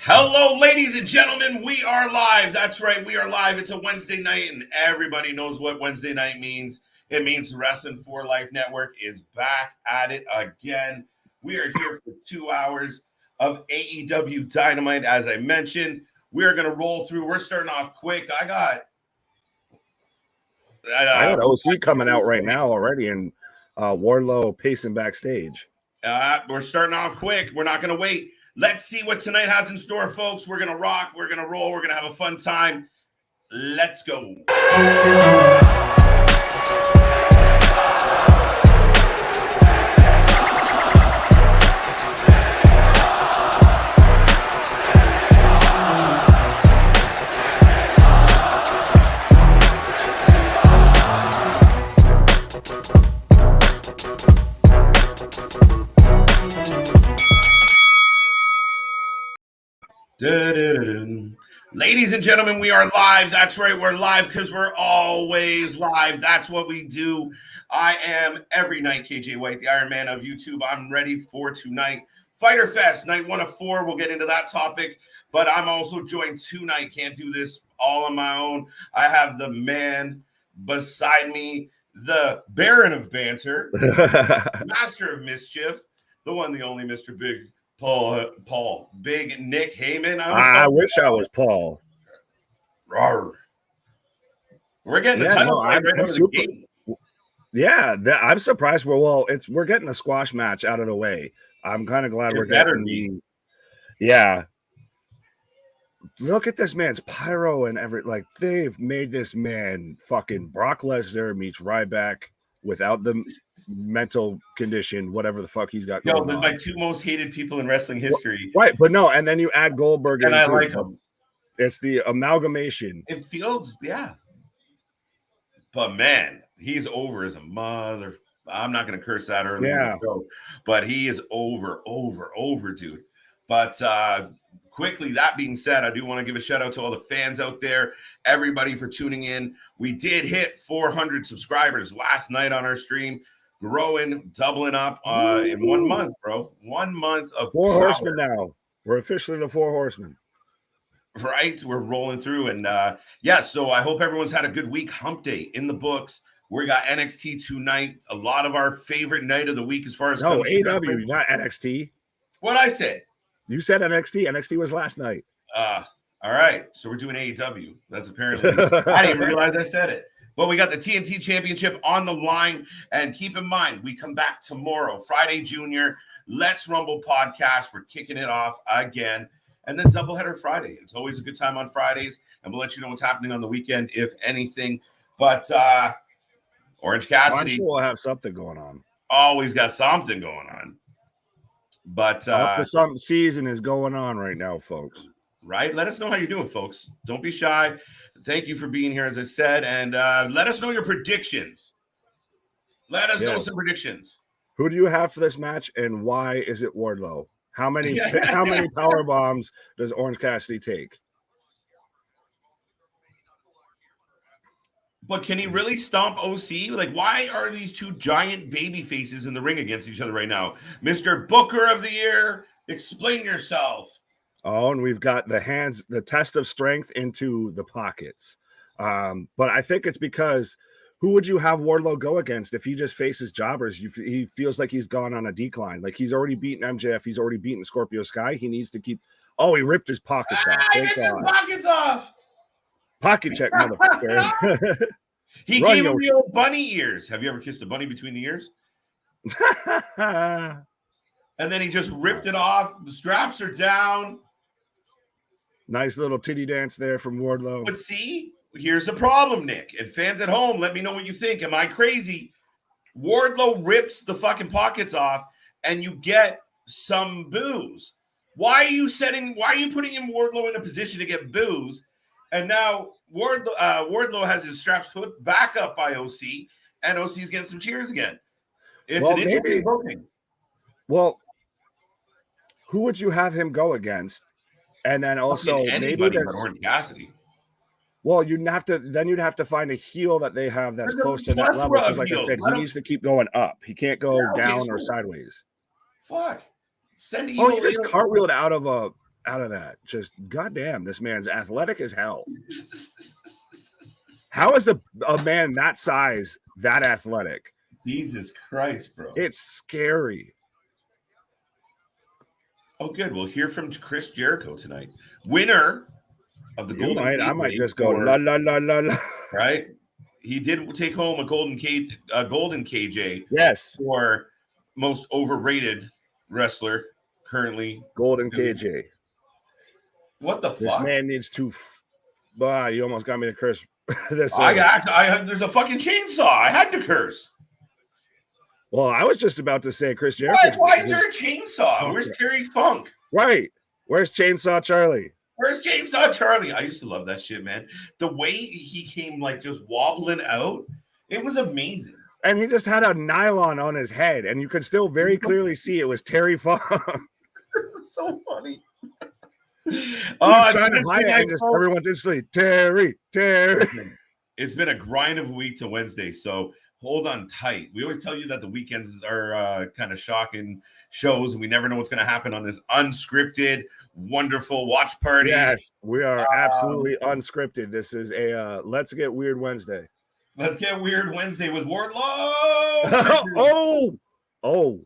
Hello, ladies and gentlemen. We are live. That's right. We are live. It's a Wednesday night, and everybody knows what Wednesday night means. It means the Wrasslin for Life Network is back at it again. We are here for 2 hours of AEW Dynamite. As I mentioned, we are going to roll through. We're starting off quick. I got OC coming out right now already, and Wardlow pacing backstage. We're starting off quick. We're not going to wait. Let's see what tonight has in store, folks. We're going to rock. We're going to roll. We're going to have a fun time. Let's go. Ladies and gentlemen, we are live. That's right, we're live because we're always live. That's what we do. I am every night KJ White, the Iron Man of YouTube. I'm ready for tonight. Fyter Fest, night 1 of 4. We'll get into that topic, but I'm also joined tonight. Can't do this all on my own. I have the man beside me, the Baron of Banter, Master of Mischief, the one, the only Mr. Big Paul, Big Nick Heyman. I wish I was Paul. Rawr. We're getting the title right out of the gate. Yeah, I'm surprised. We're getting the squash match out of the way. I'm kind of glad we're getting the. Yeah. Look at this man's pyro and they've made this man fucking Brock Lesnar meets Ryback without the mental condition, whatever the fuck he's got going on. They're my two most hated people in wrestling history. Right, but no, and then you add Goldberg and I like him. It's the amalgamation. It feels, yeah. But man, he's over as a mother. I'm not going to curse that early in the show, but he is over, dude. But quickly, that being said, I do want to give a shout out to all the fans out there, everybody for tuning in. We did hit 400 subscribers last night on our stream. Growing, doubling up in 1 month, bro. 1 month of Four Horsemen now. We're officially the Four Horsemen. Right? We're rolling through. And so I hope everyone's had a good week. Hump Day in the books. We got NXT tonight. A lot of our favorite night of the week as far as AEW, not NXT. What'd I say? You said NXT. NXT was last night. All right. So we're doing AEW. That's apparently I didn't even realize I said it. But we got the TNT Championship on the line. And keep in mind, we come back tomorrow, Friday Junior. Let's Rumble podcast. We're kicking it off again. And then doubleheader Friday. It's always a good time on Fridays. And we'll let you know what's happening on the weekend, if anything. But Orange Cassidy. I'm sure we'll have something going on. Always got something going on. But some season is going on right now, folks. Right? Let us know how you're doing, folks. Don't be shy. Thank you for being here, as I said. And let us know your predictions. Let us know some predictions. Who do you have for this match, and why is it Wardlow? How many power bombs does Orange Cassidy take? But can he really stomp OC? Like, why are these two giant baby faces in the ring against each other right now? Mr. Booker of the Year, explain yourself. Oh, and we've got the test of strength into the pockets. But I think it's because who would you have Wardlow go against if he just faces jobbers? He feels like he's gone on a decline. Like he's already beaten MJF. He's already beaten Scorpio Sky. He needs to keep. Oh, he ripped his pockets off. He ripped his pockets off. Pocket check, motherfucker. He gave him the old bunny ears. Have you ever kissed a bunny between the ears? And then he just ripped it off. The straps are down. Nice little titty dance there from Wardlow. But see, here's a problem, Nick. And fans at home, let me know what you think. Am I crazy? Wardlow rips the fucking pockets off, and you get some boos. Why are you putting Wardlow in a position to get boos? And now Wardlow has his straps put back up by OC, and OC's getting some cheers again. It's an interesting booking. Well, who would you have him go against? And then also maybe Orange Cassidy. Well, you'd have to find a heel that they have that's close to that level. Because like I said, he needs to keep going up. He can't go down or sideways. Fuck. Send he just cartwheeled out of a out of that. Just goddamn, this man's athletic as hell. How is a man that size that athletic? Jesus Christ, bro. It's scary. Oh, good. We'll hear from Chris Jericho tonight. Winner of the Golden Gateway. I might just go la la la la la. Right? He did take home a golden KJ. Yes. For most overrated wrestler currently. Golden KJ. What the fuck? This man needs to. You almost got me to curse. There's a fucking chainsaw. I had to curse. Well, I was just about to say Chris Jericho. Why is there a chainsaw? Where's Terry Funk? Right. Where's Chainsaw Charlie? Where's Chainsaw Charlie? I used to love that shit, man. The way he came like just wobbling out, it was amazing. And he just had a nylon on his head, and you could still very clearly see it was Terry Funk. So funny. Trying to hide it, and just everyone's instantly Terry. It's been a grind of a week to Wednesday, so hold on tight. We always tell you that the weekends are kind of shocking shows, and we never know what's going to happen on this unscripted, wonderful watch party. Yes, we are absolutely unscripted. This is a Let's Get Weird Wednesday. Let's Get Weird Wednesday with Wardlow. Oh.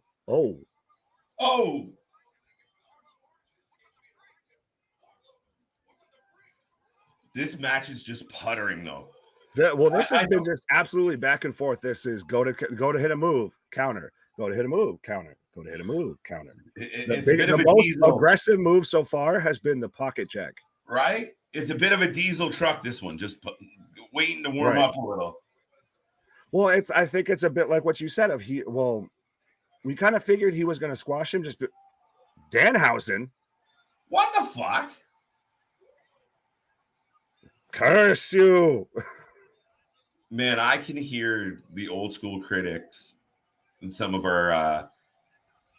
This match is just puttering, though. This has been just absolutely back and forth. This is go to hit a move, counter. Go to hit a move, counter. Go to hit a move, counter. The most aggressive move so far has been the pocket check. Right? It's a bit of a diesel truck, this one. Just waiting to warm up a little. Well, I think it's a bit like what you said we kind of figured he was going to squash him. Danhausen. What the fuck? Curse you. Man, I can hear the old school critics and some of our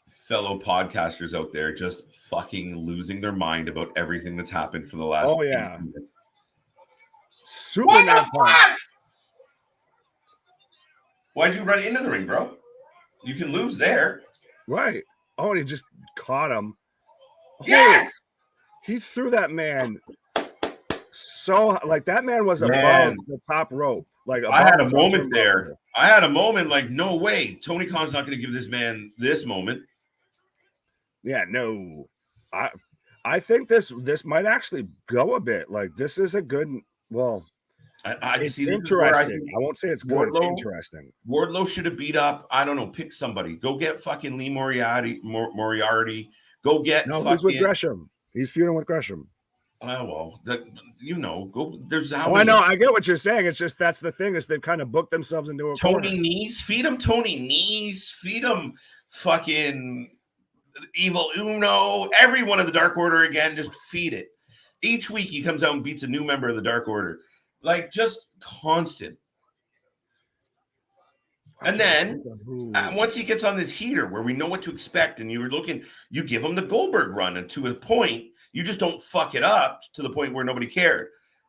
fellow podcasters out there just fucking losing their mind about everything that's happened for the last 8 minutes. What the fuck? Why'd you run into the ring, bro? You can lose there. Right. Oh, and he just caught him. Yes! He threw that man so that man was above the top rope. I had a moment there. I had a moment like, no way. Tony Khan's not going to give this man this moment. Yeah, no. I think this might actually go a bit. This is a good. It's interesting. I won't say it's good. It's interesting. Wardlow should have beat up. I don't know. Pick somebody. Go get fucking Lee Moriarty. Go get. No, he's with Gresham. He's feuding with Gresham. Oh well, go. There's how. I know. I get what you're saying. It's just that's the thing is they've kind of booked themselves into a Tony corner. Nese. Feed him Tony Nese. Feed him fucking Evil Uno. Every one of the Dark Order again. Just feed it. Each week he comes out and beats a new member of the Dark Order. Just constant. And then once he gets on this heater where we know what to expect, and you give him the Goldberg run, and to a point, you just don't fuck it up to the point where nobody cared.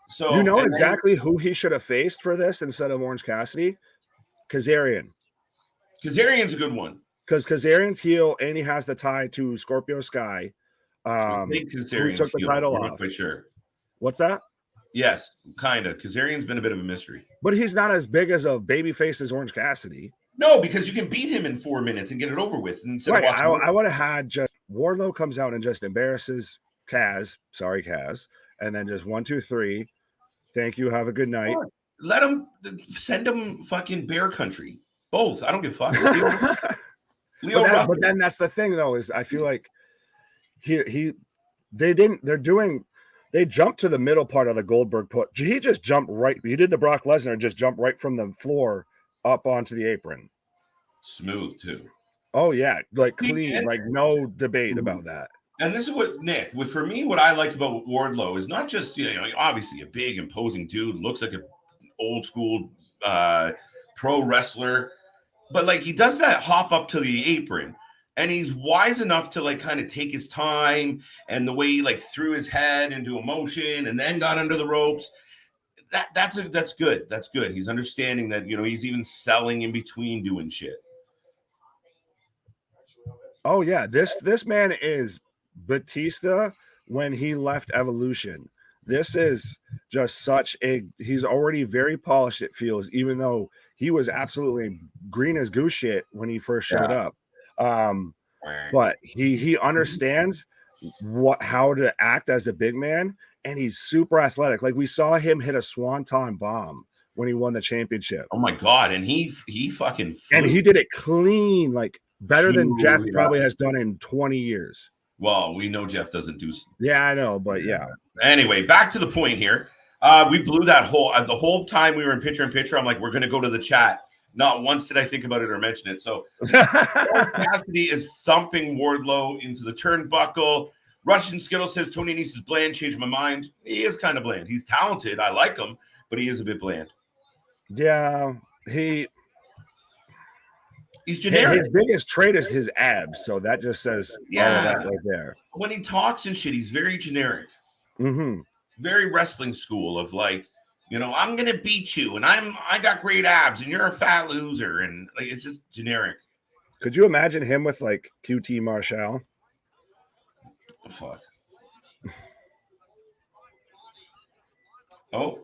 So you know exactly who he should have faced for this instead of Orange Cassidy? Kazarian. Kazarian's a good one. Because Kazarian's heel and he has the tie to Scorpio Sky. Who took the title off. Not quite sure. What's that? Yes, kind of. Kazarian's been a bit of a mystery. But he's not as big as a babyface as Orange Cassidy. No, because you can beat him in 4 minutes and get it over with. Right. I would have had just Wardlow comes out and just embarrasses Kaz. Sorry, Kaz. And then just 1, 2, 3. Thank you. Have a good night. Send him fucking Bear Country. Both. I don't give a fuck. But then that's the thing, though, is I feel like they jumped to the middle part of the Goldberg put. He just jumped right. He did the Brock Lesnar and just jumped right from the floor up onto the apron. Smooth, too. Oh, yeah. Clean. No debate about that. And this is what, Nick, for me, what I like about Wardlow is not just, obviously a big, imposing dude, looks like an old school pro wrestler, but he does that hop up to the apron. And he's wise enough to kind of take his time, and the way he threw his head into a motion and then got under the ropes. That's good. That's good. He's understanding that, he's even selling in between doing shit. Oh yeah. This man is Batista when he left Evolution. This is just he's already very polished, it feels, even though he was absolutely green as goose shit when he first showed up. But he understands how to act as a big man, and he's super athletic. Like we saw him hit a swanton bomb when he won the championship. Oh my God. And he fucking flew. And he did it clean, like better than Jeff probably has done in 20 years. Well, we know Jeff doesn't do. Yeah, I know, but yeah. Anyway, back to the point here. We blew that the whole time we were in picture. I'm like, we're going to go to the chat. Not once did I think about it or mention it. So Cassidy is thumping Wardlow into the turnbuckle. Russian Skittle says Tony Nese is bland. Changed my mind. He is kind of bland. He's talented. I like him, but he is a bit bland. Yeah, he's generic. His biggest trait is his abs, so that just says all of that right there. When he talks and shit, he's very generic. Mm-hmm. Very wrestling school of like, I'm gonna beat you, and I got great abs, and you're a fat loser, and like it's just generic. Could you imagine him with like QT Marshall? Oh, fuck. Oh.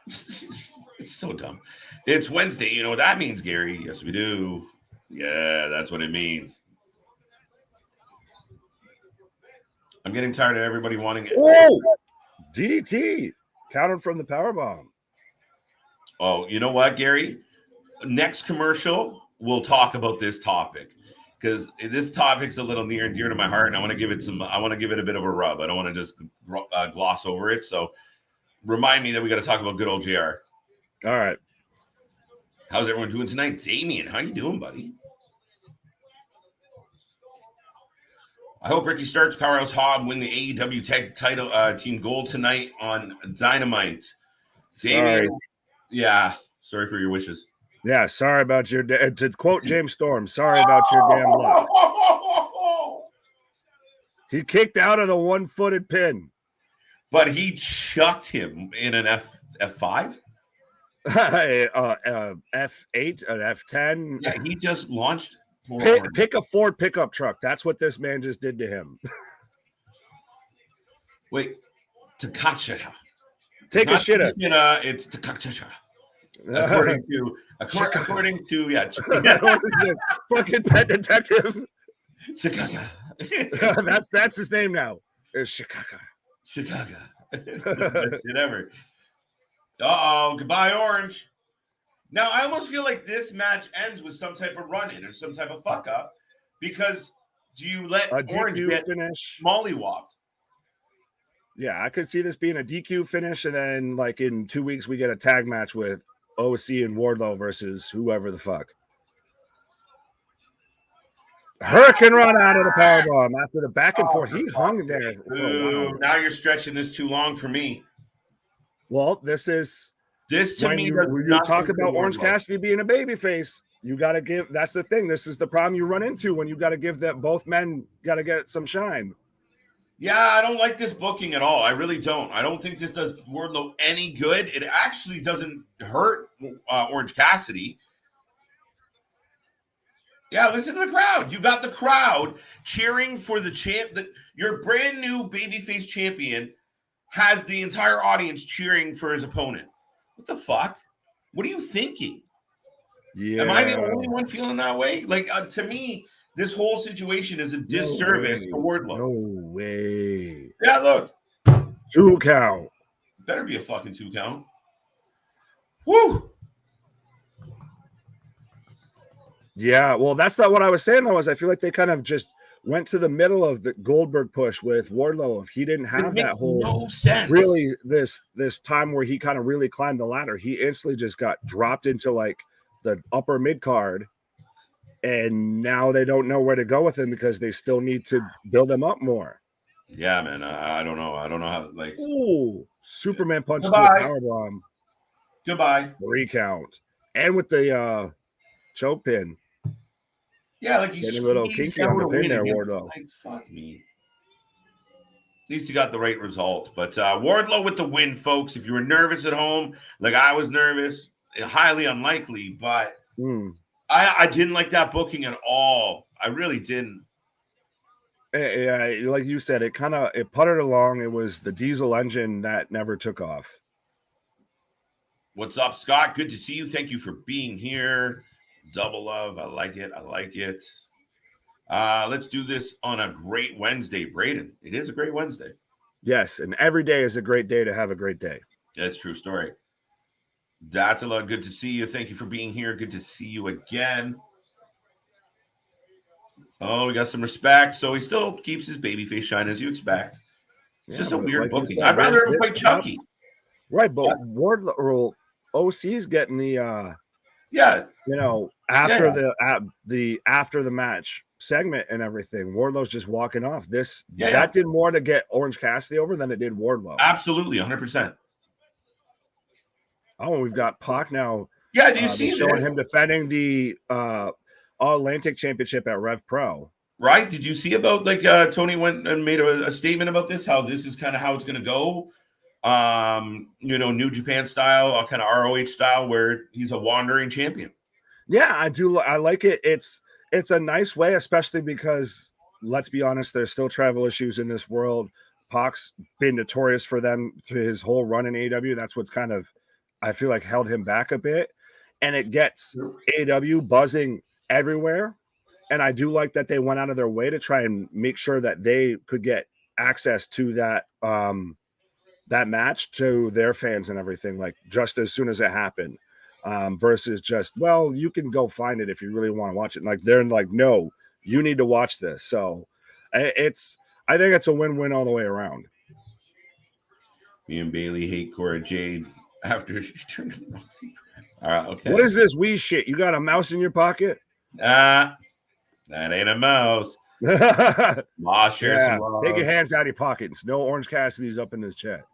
It's so dumb. It's Wednesday. You know what that means, Gary? Yes, we do. Yeah, that's what it means. I'm getting tired of everybody wanting it. Oh, DDT countered from the powerbomb. Oh, you know what, Gary? Next commercial, we'll talk about this topic because this topic's a little near and dear to my heart, and I want to give it a bit of a rub. I don't want to just gloss over it. So remind me that we got to talk about good old JR. All right. How's everyone doing tonight? Damien, how you doing, buddy? I hope Ricky Starks, Powerhouse Hobb win the AEW tag title team gold tonight on Dynamite. Damien, yeah, sorry for your wishes. Yeah, sorry about your to quote James Storm, sorry about your damn luck. He kicked out of the one-footed pin. But he chucked him in an F5? F8, an F10. Yeah, he just launched. Pick a Ford pickup truck. That's what this man just did to him. Wait, Takachacha. Take a shit. It's Takachacha. According to yeah. What is this? Fucking Pet Detective. Chicago. That's his name now. It's Chicago. Whatever. Uh-oh, goodbye, Orange. Now, I almost feel like this match ends with some type of run-in or some type of fuck-up because do you let Orange get mollywopped? Yeah, I could see this being a DQ finish, and then, like, in 2 weeks, we get a tag match with OC and Wardlow versus whoever the fuck. Hurricane run out of the powerbomb after the back and forth. He hung there. Now you're stretching this too long for me. Well, this to me, you talk about Orange Cassidy being a babyface. You got to give. That's the thing. This is the problem you run into when you got to give that both men got to get some shine. Yeah, I don't like this booking at all. I really don't. I don't think this does Wardlow any good. It actually doesn't hurt Orange Cassidy. Yeah, listen to the crowd. You got the crowd cheering for the champ. Your brand new babyface champion has the entire audience cheering for his opponent. What the fuck? What are you thinking? Yeah. Am I the only one feeling that way? Like, to me, this whole situation is a disservice to Wardlow. No way. Yeah, look. 2 count. Better be a fucking 2 count. Woo! Yeah, well, that's not what I was saying, though, is I feel like they kind of just went to the middle of the Goldberg push with Wardlow. If he didn't have that whole really this time where he kind of really climbed the ladder, he instantly just got dropped into like the upper mid card, and now they don't know where to go with him because they still need to build him up more. Yeah, man, I don't know. I don't know how. Like, ooh, Superman punch to a powerbomb. Goodbye. 3 count, and with the choke pin. Yeah, like he's a little kinky on the pin there, Wardlow. Like, fuck me. At least you got the right result. But Wardlow with the win, folks. If you were nervous at home, like I was nervous, highly unlikely, but I didn't like that booking at all. I really didn't. Like you said, it puttered along. It was the diesel engine that never took off. What's up, Scott? Good to see you. Thank you for being here. Double love. I like it. I like it. Let's do this on a great Wednesday, Braden. It is a great Wednesday. Yes, and every day is a great day to have a great day. That's a true story. That's a lot. Good to see you. Thank you for being here. Good to see you again. Oh, we got some respect. So he still keeps his babyface shine, as you expect. It's just a weird booking. I'd rather him fight Chucky. Right, but Wardlow OC's getting the after the match segment and everything. Wardlow's just walking off. That did more to get Orange Cassidy over than it did Wardlow. Absolutely, 100%. Oh, we've got Pac now. Yeah, do you see showing him defending the All Atlantic Championship at Rev Pro? Right? Did you see about Tony went and made a statement about this? How this is kind of how it's going to go. New Japan style, kind of ROH style, where he's a wandering champion. Yeah, I do. I like it. It's a nice way, especially because let's be honest, there's still travel issues in this world. Pac's been notorious for them through his whole run in AEW. That's what's kind of, I feel like, held him back a bit, and it gets AEW buzzing everywhere. And I do like that they went out of their way to try and make sure that they could get access to that that match to their fans and everything, like just as soon as it happened, versus just, well, you can go find it if you really want to watch it. Like they're like, no, you need to watch this. So I think it's a win-win all the way around. Me and Bailey hate Cora Jade after she turned. All right, okay. What is this wee shit? You got a mouse in your pocket? That ain't a mouse. Share some love. Take your hands out of your pockets. No Orange Cassidy's up in this chat.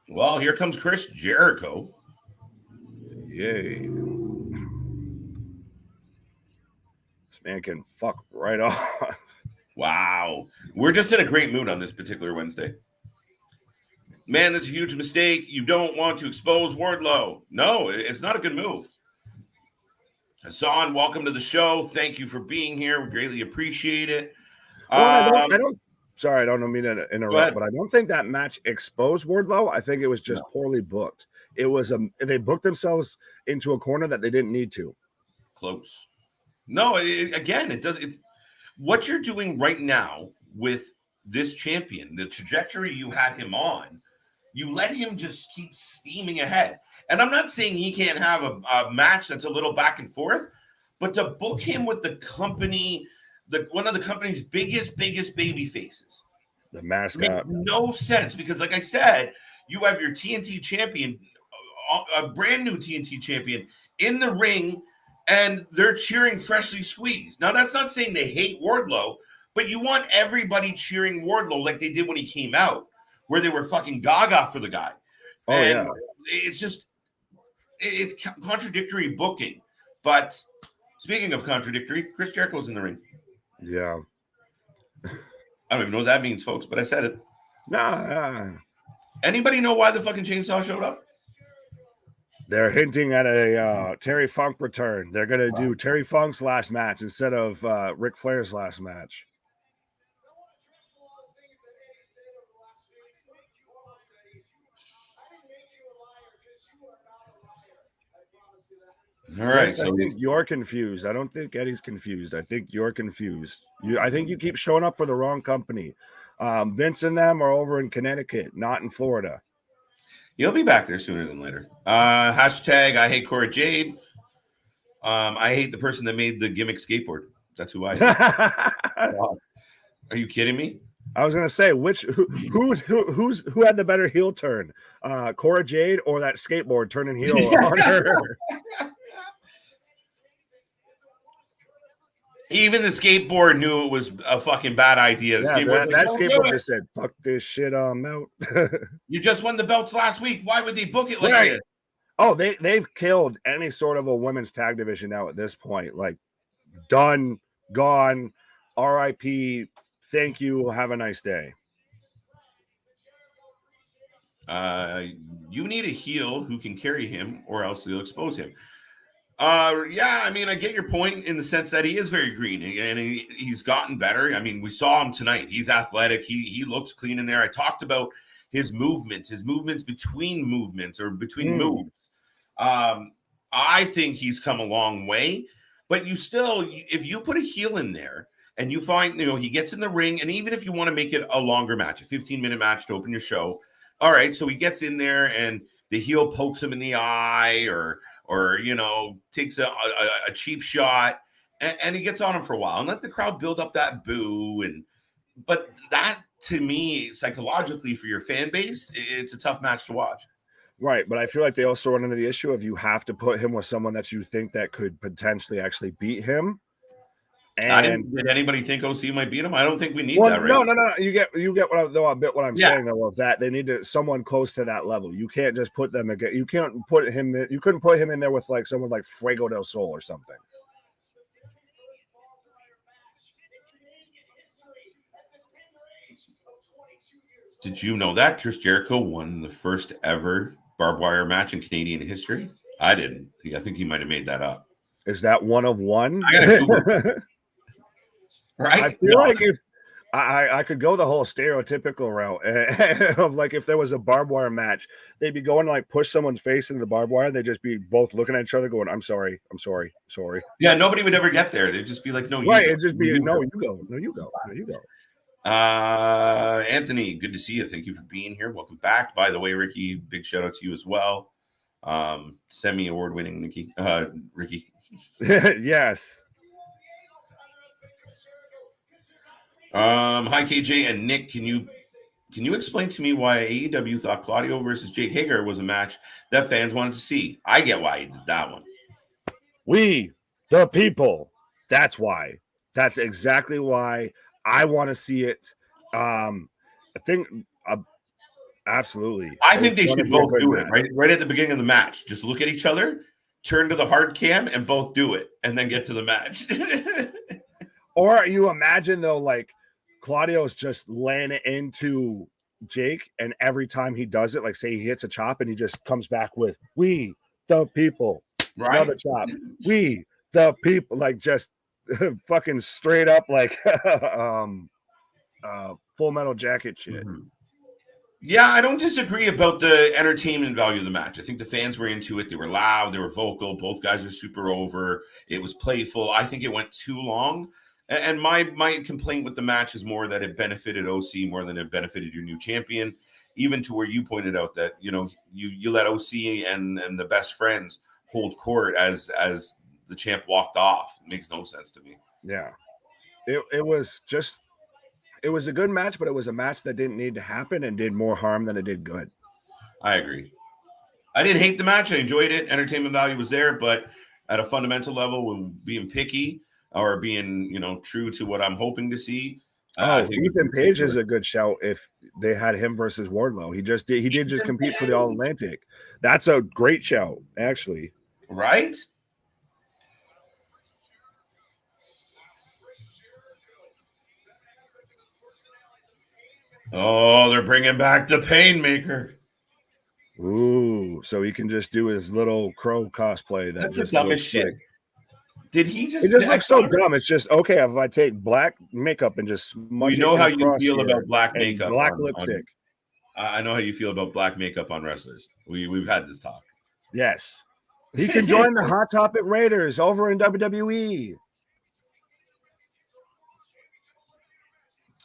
Well, here comes Chris Jericho. Yay. This man can fuck right off. Wow. We're just in a great mood on this particular Wednesday. Man, that's a huge mistake. You don't want to expose Wardlow. No, it's not a good move. Hassan, welcome to the show. Thank you for being here. We greatly appreciate it. Well, I don't mean to interrupt, but I don't think that match exposed Wardlow. I think it was just poorly booked. It was they booked themselves into a corner that they didn't need to. Close. No, it does. What you're doing right now with this champion, the trajectory you had him on, you let him just keep steaming ahead. And I'm not saying he can't have a match that's a little back and forth, but to book him with the company, one of the company's biggest baby faces, the mascot, makes no sense, because like I said, you have your TNT champion, a brand new TNT champion in the ring, and they're cheering freshly squeezed. Now, that's not saying they hate Wardlow, but you want everybody cheering Wardlow like they did when he came out, where they were fucking gaga for the guy. Oh, and it's contradictory booking. But speaking of contradictory, Chris Jericho's in the ring. Yeah. I don't even know what that means, folks, but I said it. Nah. Anybody know why the fucking chainsaw showed up? They're hinting at a Terry Funk return. They're going to do Terry Funk's last match instead of Ric Flair's last match. All right. Yes, so I think you're confused. I don't think Eddie's confused. I think you're confused. I think you keep showing up for the wrong company. Vince and them are over in Connecticut, not in Florida. You'll be back there sooner than later. Hashtag I hate Cora Jade. I hate the person that made the gimmick skateboard. That's who I hate. Are you kidding me? I was gonna say who had the better heel turn, Cora Jade or that skateboard turning heel on her? Even the skateboard knew it was a fucking bad idea. Yeah, that skateboard just said, "Fuck this shit, I'm out." You just won the belts last week. Why would they book it like this? Oh, they've killed any sort of a women's tag division now at this point. Like, done, gone, RIP. Thank you. Have a nice day. You need a heel who can carry him, or else they'll expose him. Yeah, I mean, I get your point in the sense that he is very green and he's gotten better. I mean, we saw him tonight. He's athletic. He looks clean in there. I talked about his movements between movements or between moves. I think he's come a long way, but you still, if you put a heel in there and you find, he gets in the ring, and even if you want to make it a longer match, a 15-minute match to open your show, all right, so he gets in there and the heel pokes him in the eye or takes a cheap shot and he gets on him for a while and let the crowd build up that boo. But that, to me, psychologically for your fan base, it's a tough match to watch. Right, but I feel like they also run into the issue of you have to put him with someone that you think that could potentially actually beat him. And did anybody think OC might beat him? I don't think we need that. Right? No. You get what I'm saying though. Of that, they need someone close to that level. You can't just put them again. You can't put him. You couldn't put him in there with like someone like Fuego del Sol or something. Did you know that Chris Jericho won the first ever barbed wire match in Canadian history? I didn't. I think he might have made that up. Is that one of one? I gotta Google. Right. I feel like if I could go the whole stereotypical route of like if there was a barbed wire match, they'd be going to like push someone's face into the barbed wire. They'd just be both looking at each other going, I'm sorry. Yeah, nobody would ever get there. They'd just be like, no, you right. Go. It'd just be, no, you go. No, you go. No, you go. Anthony, good to see you. Thank you for being here. Welcome back. By the way, Ricky, big shout out to you as well. Semi-award winning Ricky. Yes. Hi KJ and Nick. Can you explain to me why AEW thought Claudio versus Jake Hager was a match that fans wanted to see? I get why he did that one. We, the people. That's why. That's exactly why I want to see it. I think absolutely. I think they should both do it right at the beginning of the match. Just look at each other, turn to the hard cam, and both do it, and then get to the match. Or you imagine though, like Claudio's just laying it into Jake, and every time he does it, like say he hits a chop and he just comes back with "We the people," right? Another chop, "We the people," like just fucking straight up like Full Metal Jacket shit. Mm-hmm. Yeah, I don't disagree about the entertainment value of the match. I think the fans were into it. They were loud, they were vocal. Both guys are super over. It was playful. I think it went too long. And my complaint with the match is more that it benefited OC more than it benefited your new champion, even to where you pointed out that, you let OC and the best friends hold court as the champ walked off. It makes no sense to me. Yeah. It was a good match, but it was a match that didn't need to happen and did more harm than it did good. I agree. I didn't hate the match. I enjoyed it. Entertainment value was there, but at a fundamental level, when being picky or being, true to what I'm hoping to see. Ethan Page is a good shout if they had him versus Wardlow. He did just compete for the All Atlantic. That's a great shout, actually. Right? Oh, they're bringing back the Painmaker. Ooh, so he can just do his little crow cosplay. That's the dumbest shit. Did he just? It just looks so dumb. It's just okay if I take black makeup and just. We know how you feel about black makeup, black lipstick. I know how you feel about black makeup on wrestlers. We've had this talk. Yes, he can join the Hot Topic Raiders over in WWE.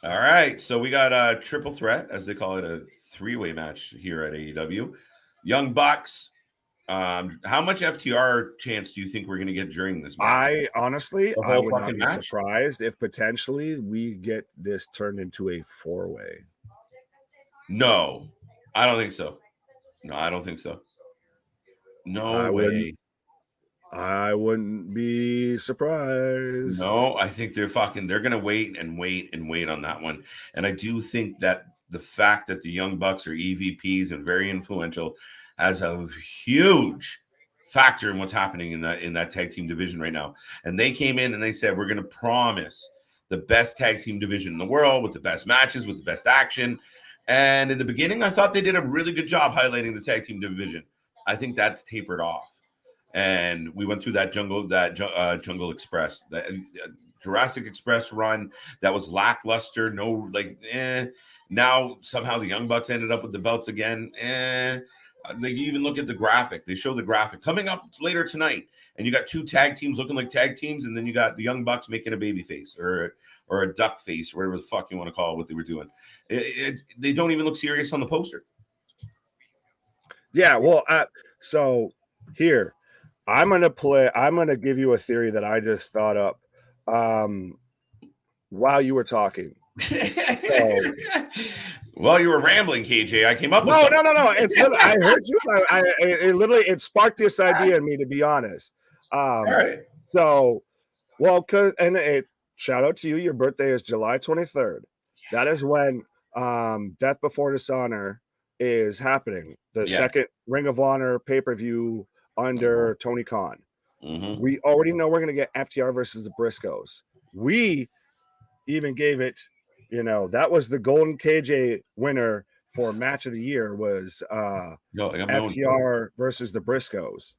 All right, so we got a triple threat, as they call it, a three-way match here at AEW. Young Bucks. How much FTR chance do you think we're going to get during this match? I would not be surprised if potentially we get this turned into a four-way. No, I don't think so. No way. I wouldn't be surprised. No, I think they're going to wait on that one. And I do think that the fact that the Young Bucks are EVPs and very influential has a huge factor in what's happening in that tag team division right now. And they came in and they said, we're going to promise the best tag team division in the world with the best matches, with the best action. And in the beginning, I thought they did a really good job highlighting the tag team division. I think that's tapered off. and we went through that Jungle Express, that Jurassic Express run that was lackluster. No, now somehow the Young Bucks ended up with the belts again. They even look at the graphic. They show the graphic coming up later tonight, and you got two tag teams looking like tag teams, and then you got the Young Bucks making a baby face or a duck face, or whatever the fuck you want to call it, what they were doing. They don't even look serious on the poster. Yeah, well, so here, I'm gonna give you a theory that I just thought up while you were talking. Well, you were rambling, KJ. I came up with something. No. It's I heard you. It sparked this idea in me, to be honest. All right. So, shout out to you. Your birthday is July 23rd. Yeah. That is when Death Before Dishonor is happening. The second Ring of Honor pay-per-view under Tony Khan. Mm-hmm. We already know we're going to get FTR versus the Briscoes. We even gave it, that was the Golden KJ winner for match of the year was FTR versus the Briscoes.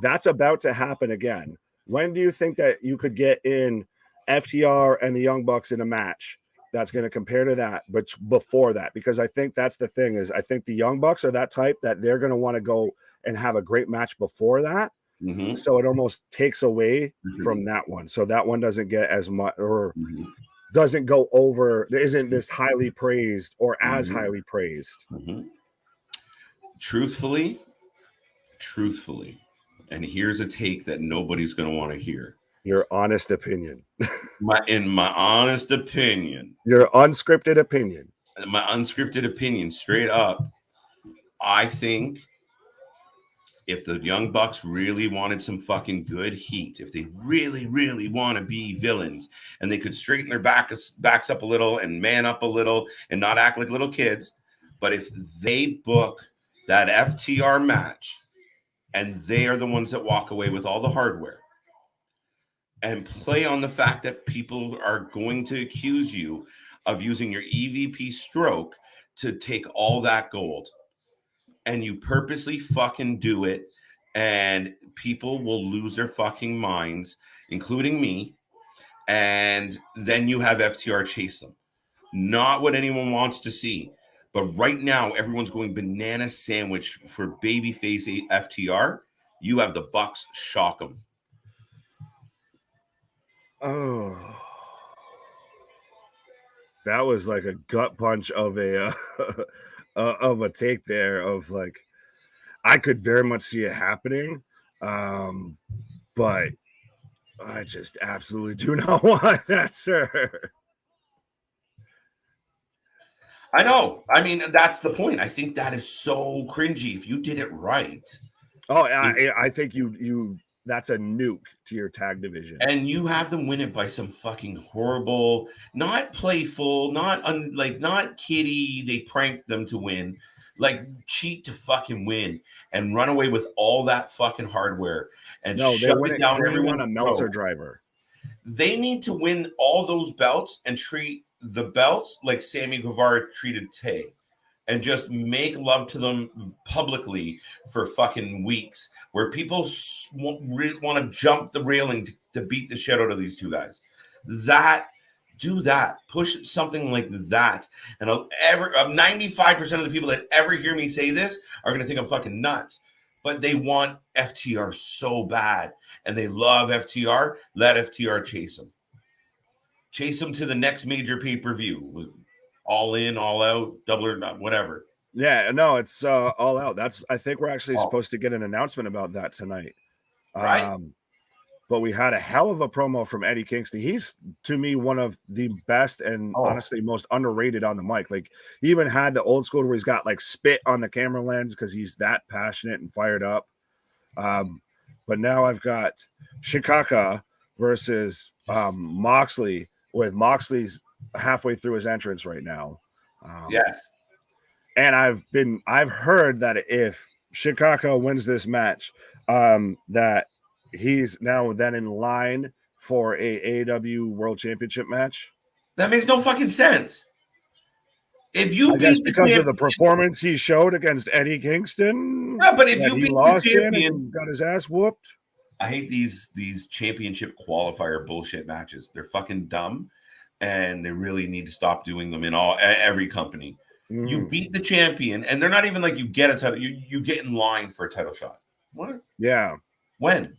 That's about to happen again. When do you think that you could get in FTR and the Young Bucks in a match that's going to compare to that, but before that? Because I think that's the thing is I think the Young Bucks are that type that they're going to want to go and have a great match before that. Mm-hmm. So it almost takes away from that one. So that one doesn't get as much or doesn't go over. There isn't this highly praised or as highly praised. Truthfully, and here's a take that nobody's going to want to hear. Your honest opinion. In my honest opinion. Your unscripted opinion. My unscripted opinion, straight up. I think if the Young Bucks really wanted some fucking good heat, if they really, really want to be villains, and they could straighten their backs up a little and man up a little and not act like little kids, but if they book that FTR match and they are the ones that walk away with all the hardware and play on the fact that people are going to accuse you of using your EVP stroke to take all that gold, and you purposely fucking do it, and people will lose their fucking minds, including me, and then you have FTR chase them. Not what anyone wants to see. But right now, everyone's going banana sandwich for babyface FTR. You have the Bucks shock them. Oh, that was like a gut punch of a of a take there. Of like, I could very much see it happening, but I just absolutely do not want that, sir. I know. I mean, that's the point. I think that is so cringy. If you did it right. Oh, I think you. That's a nuke to your tag division. And you have them win it by some fucking horrible, not playful, not kiddie. They pranked them to win, like cheat to fucking win and run away with all that fucking hardware and shove it down everyone's a Meltzer driver. They need to win all those belts and treat the belts like Sammy Guevara treated Tay. And just make love to them publicly for fucking weeks, where people want to jump the railing to beat the shit out of these two guys. Do that. Push something like that. And 95% of the people that ever hear me say this are going to think I'm fucking nuts. But they want FTR so bad. And they love FTR. Let FTR chase them. Chase them to the next major pay-per-view. All in, all out, double or not, whatever. Yeah, no, it's all out. I think we're actually supposed to get an announcement about that tonight. Right. But we had a hell of a promo from Eddie Kingston. He's, to me, one of the best and honestly most underrated on the mic. Like, he even had the old school where he's got like spit on the camera lens because he's that passionate and fired up. But now I've got Shikaka versus Moxley, with Moxley's halfway through his entrance right now. Yes. And I've heard that if Shikaka wins this match, that he's now then in line for a AEW World Championship match. That makes no fucking sense. If you beat because of the performance he showed against Eddie Kingston, but if you beat lost in and got his ass whooped. I hate these championship qualifier bullshit matches. They're fucking dumb, and they really need to stop doing them in every company. You beat the champion, and they're not even like you get a title. You get in line for a title shot. What? Yeah. When?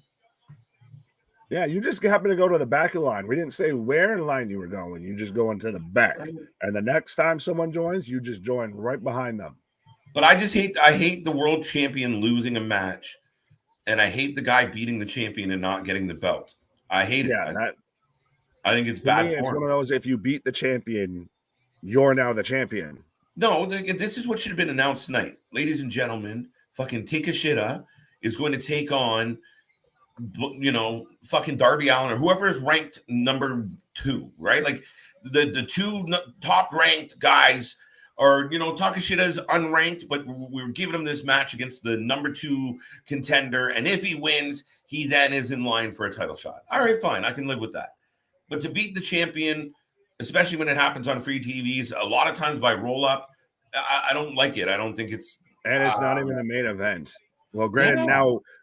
Yeah, you just happen to go to the back of the line. We didn't say where in line you were going. You just go into the back. And the next time someone joins, you just join right behind them. But I hate the world champion losing a match. And I hate the guy beating the champion and not getting the belt. I hate it. I think it's bad form. It's one of those, if you beat the champion, you're now the champion. No, this is what should have been announced tonight. Ladies and gentlemen, fucking Takeshita is going to take on, fucking Darby Allin or whoever is ranked number 2, right? Like the 2 top ranked guys are, Takeshita is unranked, but we're giving him this match against the number 2 contender. And if he wins, he then is in line for a title shot. All right, fine. I can live with that. But to beat the champion, especially when it happens on free TVs, a lot of times by roll up, I don't like it. I don't think it's. And it's not even the main event. Well, granted,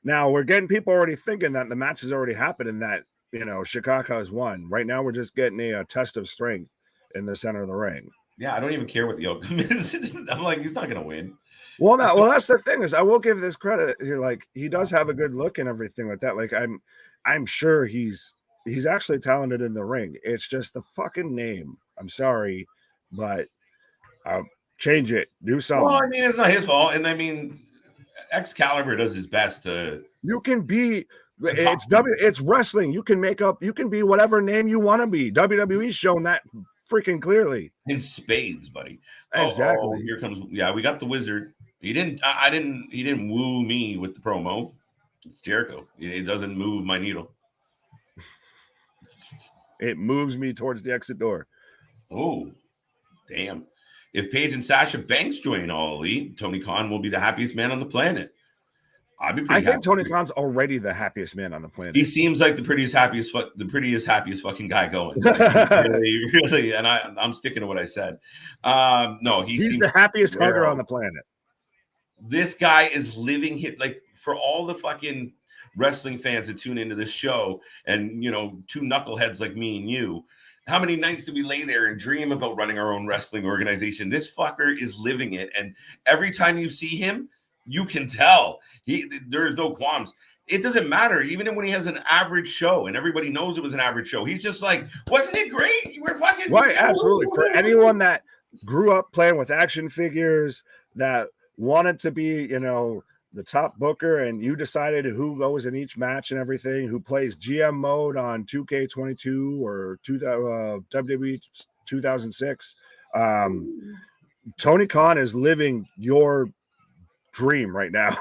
now we're getting people already thinking that the match has already happened and that, Shikaka has won. Right now, we're just getting a test of strength in the center of the ring. Yeah, I don't even care what the outcome is. I'm like, he's not going to win. Well, that's the thing is, I will give this credit. Like, he does have a good look and everything like that. Like, I'm sure he's actually talented in the ring. It's just the fucking name. I'm sorry, but change it. Do something. Well, I mean, it's not his fault. And I mean, Excalibur does his best to. You can be. It's wrestling. You can be whatever name you want to be. WWE's shown that freaking clearly. In spades, buddy. Exactly. Here comes. Yeah, we got the Wizard. He didn't woo me with the promo. It's Jericho. It doesn't move my needle. It moves me towards the exit door. Oh, damn. If Paige and Sasha Banks join All Elite, Tony Khan will be the happiest man on the planet. I think Tony Khan's already the happiest man on the planet. He seems like the prettiest, happiest fucking guy going. Really, and I'm sticking to what I said. No, he's the happiest hugger on the planet. This guy is living hit, like, for all the fucking wrestling fans that tune into this show and, 2 knuckleheads like me and you. How many nights do we lay there and dream about running our own wrestling organization? This fucker is living it. And every time you see him, you can tell there's no qualms. It doesn't matter. Even when he has an average show and everybody knows it was an average show, he's just like, wasn't it great? We're fucking right. Absolutely. For anyone that grew up playing with action figures, that wanted to be, the top booker, and you decided who goes in each match and everything, who plays GM mode on 2K22 or WWE 2006. Tony Khan is living your dream right now.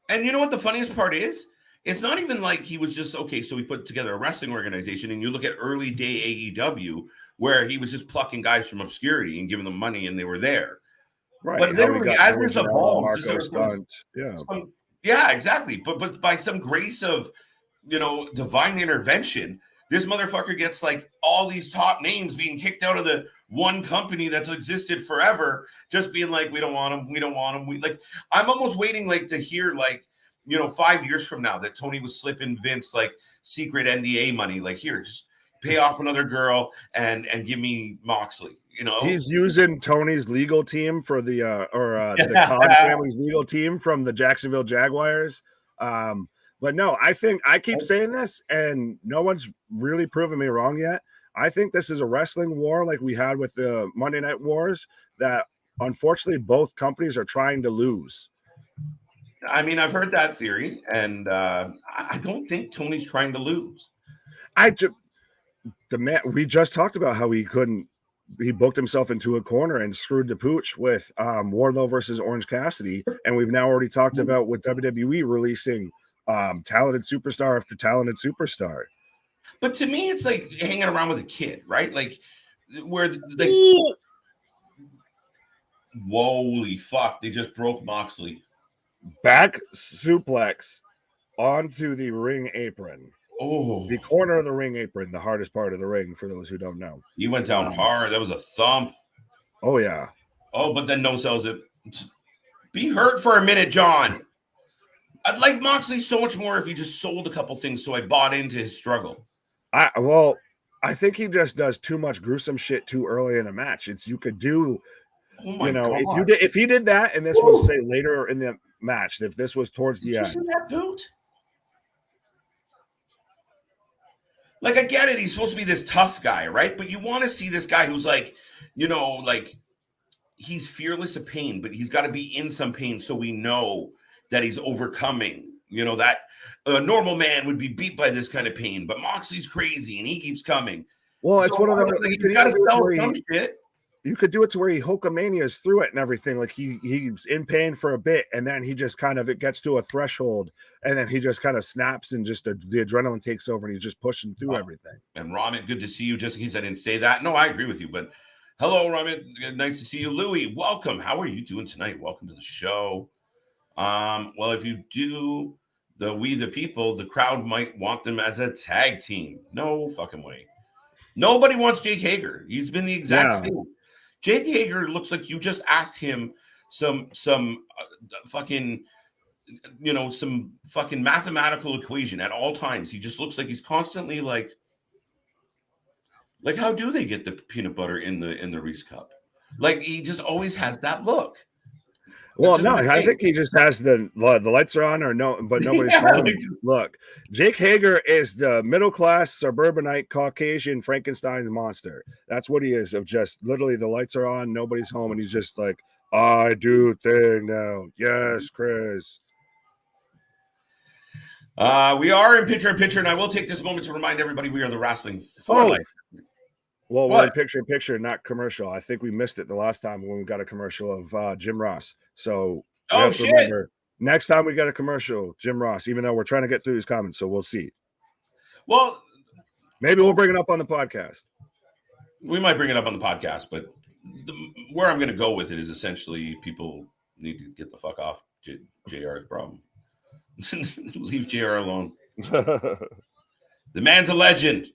And you know what the funniest part is? It's not even like he was just, okay, so we put together a wrestling organization, and you look at early day AEW where he was just plucking guys from obscurity and giving them money and they were there. Right. But literally, as this evolved, yeah, exactly. But by some grace of, divine intervention, this motherfucker gets like all these top names being kicked out of the one company that's existed forever, just being like, we don't want him. We don't want him. I'm almost waiting to hear 5 years from now that Tony was slipping Vince secret NDA money. Here, just pay off another girl and give me Moxley. He's using Tony's legal team for the Khan family's legal team from the Jacksonville Jaguars. But no, I keep saying this, and no one's really proven me wrong yet. I think this is a wrestling war like we had with the Monday Night Wars that unfortunately both companies are trying to lose. I mean, I've heard that theory, and I don't think Tony's trying to lose. We just talked about how he booked himself into a corner and screwed the pooch with Wardlow versus Orange Cassidy. And we've now already talked about with WWE releasing talented superstar after talented superstar. But to me, it's like hanging around with a kid, right? Holy fuck, they just broke Moxley. Back suplex onto the ring apron. Oh, the corner of the ring apron, the hardest part of the ring for those who don't know. He went down hard. That was a thump. Oh, yeah. Oh, but then no sells it. Be hurt for a minute, John. I'd like Moxley so much more if he just sold a couple things so I bought into his struggle. I think he just does too much gruesome shit too early in a match. You could do, oh my God. if he did that and this was say later in the match, if this was towards the end. Did you see that boot? Like, I get it. He's supposed to be this tough guy, right? But you want to see this guy who's like, he's fearless of pain, but he's got to be in some pain so we know that he's overcoming. That a normal man would be beat by this kind of pain, but Moxley's crazy and he keeps coming. Well, it's one of them. He's got to sell some shit. You could do it to where he Hulkamanias through it and everything. Like he's in pain for a bit, and then he just kind of, it gets to a threshold, and then he just kind of snaps, and just the adrenaline takes over, and he's just pushing through everything. And Ramit, good to see you. Just in case I didn't say that. No, I agree with you. But hello, Ramit. Nice to see you. Louie, welcome. How are you doing tonight? Welcome to the show. Well, if you do the We the People, the crowd might want them as a tag team. No fucking way. Nobody wants Jake Hager. He's been the exact same. Jake Hager looks like you just asked him some fucking mathematical equation at all times. He just looks like he's constantly like how do they get the peanut butter in the Reese cup? Like, he just always has that look. Well, no, I think he just has the lights are on, but nobody's home. Look, Jake Hager is the middle class suburbanite Caucasian Frankenstein's monster. That's what he is. Of just literally the lights are on, nobody's home, and he's just like, I do thing now. Yes, Chris. We are in picture, and I will take this moment to remind everybody we are the Wrasslin for Life. Well, we're in picture, not commercial. I think we missed it the last time when we got a commercial of Jim Ross. So, shit. Remember, next time we got a commercial, Jim Ross, even though we're trying to get through these comments, so we'll see. Well, maybe we'll bring it up on the podcast. We might bring it up on the podcast, but where I'm going to go with it is essentially people need to get the fuck off JR's problem. Leave JR alone. The man's a legend.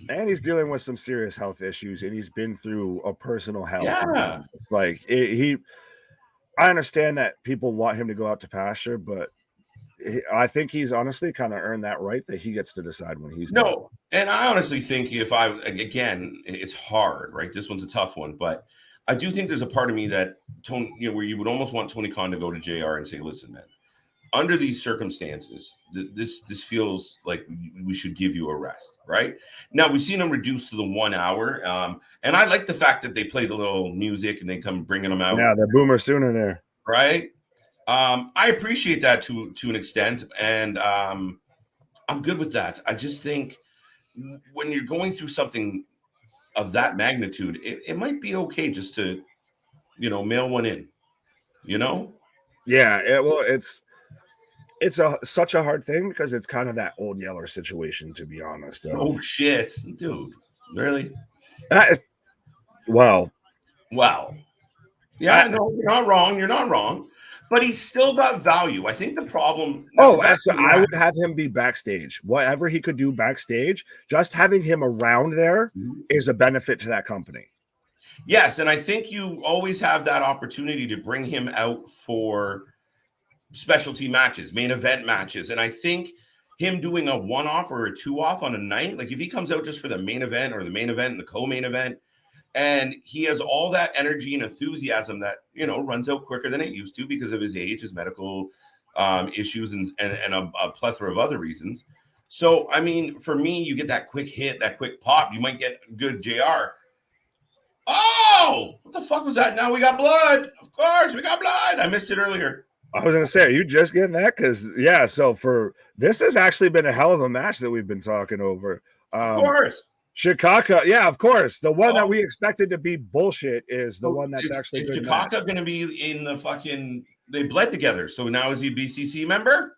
And he's dealing with some serious health issues, and he's been through a personal health. Yeah. It's like I understand that people want him to go out to pasture, but I think he's honestly kind of earned that right that he gets to decide when he's done. And I honestly think again, it's hard, right? This one's a tough one, but I do think there's a part of me that Tony, where you would almost want Tony Khan to go to JR and say, listen, man, under these circumstances, this feels like we should give you a rest, right? Now, we've seen them reduced to the 1 hour, and I like the fact that they play the little music and they come bringing them out. Yeah, the Boomer Sooner there, right? I appreciate that to an extent, and I'm good with that. I just think when you're going through something of that magnitude, it might be okay just to, mail one in, Yeah, well, it's such a hard thing because it's kind of that Old Yeller situation, to be honest. Oh shit, dude! Really? Wow. Yeah, no, you're not wrong. You're not wrong. But he's still got value. I think the problem. I would have him be backstage. Whatever he could do backstage, just having him around there is a benefit to that company. Yes, and I think you always have that opportunity to bring him out for specialty matches, main event matches. And I think him doing a one-off or a two-off on a night, like if he comes out just for the main event or the main event and the co-main event, and he has all that energy and enthusiasm that, runs out quicker than it used to because of his age, his medical issues, and a plethora of other reasons. So, I mean, for me, you get that quick hit, that quick pop. You might get good JR. Oh, what the fuck was that? Now we got blood. Of course, we got blood. I missed it earlier. I was going to say, are you just getting that? Because, so this has actually been a hell of a match that we've been talking over. Of course. Chicago, yeah, of course. The one that we expected to be bullshit is the one that's actually good. Is Chicago going to be in the fucking... They bled together, so now is he a BCC member?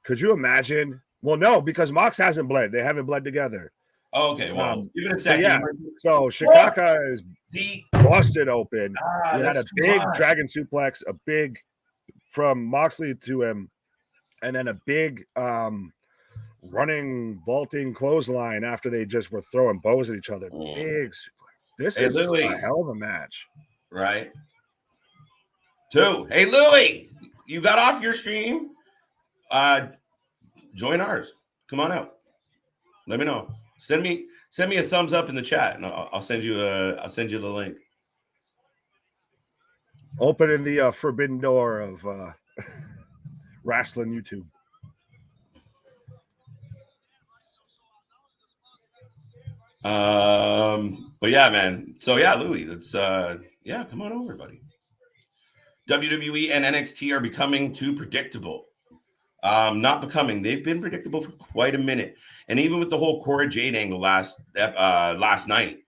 Could you imagine? Well, no, because Mox hasn't bled. They haven't bled together. Oh, okay, well, give it a second. Yeah, so Chicago is busted open. He had a big dragon suplex, a big... from Moxley to him, and then a big running vaulting clothesline after they just were throwing bows at each other. Big This hey, is Louie. a hell of a match. Right. 2. Hey, Louie, you got off your stream. Join ours. Come on out. Let me know. Send me a thumbs up in the chat, and I'll send you the link. Opening the forbidden door of Wrasslin YouTube. But yeah, man. So yeah, Louie, let's come on over, buddy. WWE and NXT are becoming too predictable. Not becoming. They've been predictable for quite a minute, and even with the whole Cora Jade angle last night,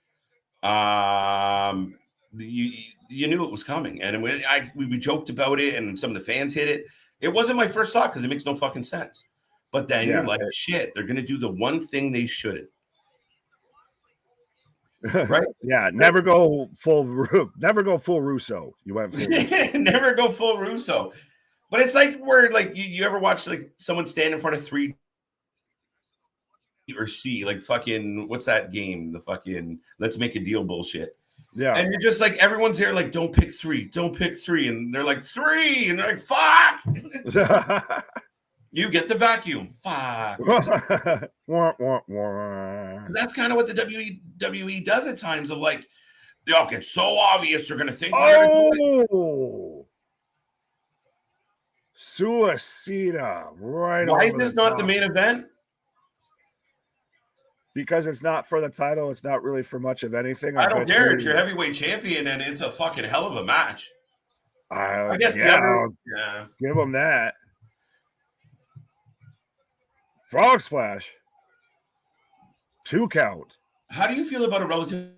you knew it was coming, and we joked about it, and some of the fans hit it. It wasn't my first thought because it makes no fucking sense. But then you're like, shit, they're gonna do the one thing they shouldn't. Right? Yeah, never go full Russo. You went full Russo. Never go full Russo. But it's like where like you ever watch like someone stand in front of 3 or C, like fucking what's that game? The fucking let's make a deal bullshit. Yeah. And you're just like everyone's there like don't pick 3, and they're like 3 and they're like fuck. You get the vacuum. Fuck. That's kind of what the WWE does at times of like, it's so obvious they're gonna think. Oh, Suicida, right? Why is this not the main event? Because it's not for the title. It's not really for much of anything. I don't care. It's your heavyweight champion, and it's a fucking hell of a match. I guess give them that. Frog splash. 2 count. How do you feel about a relative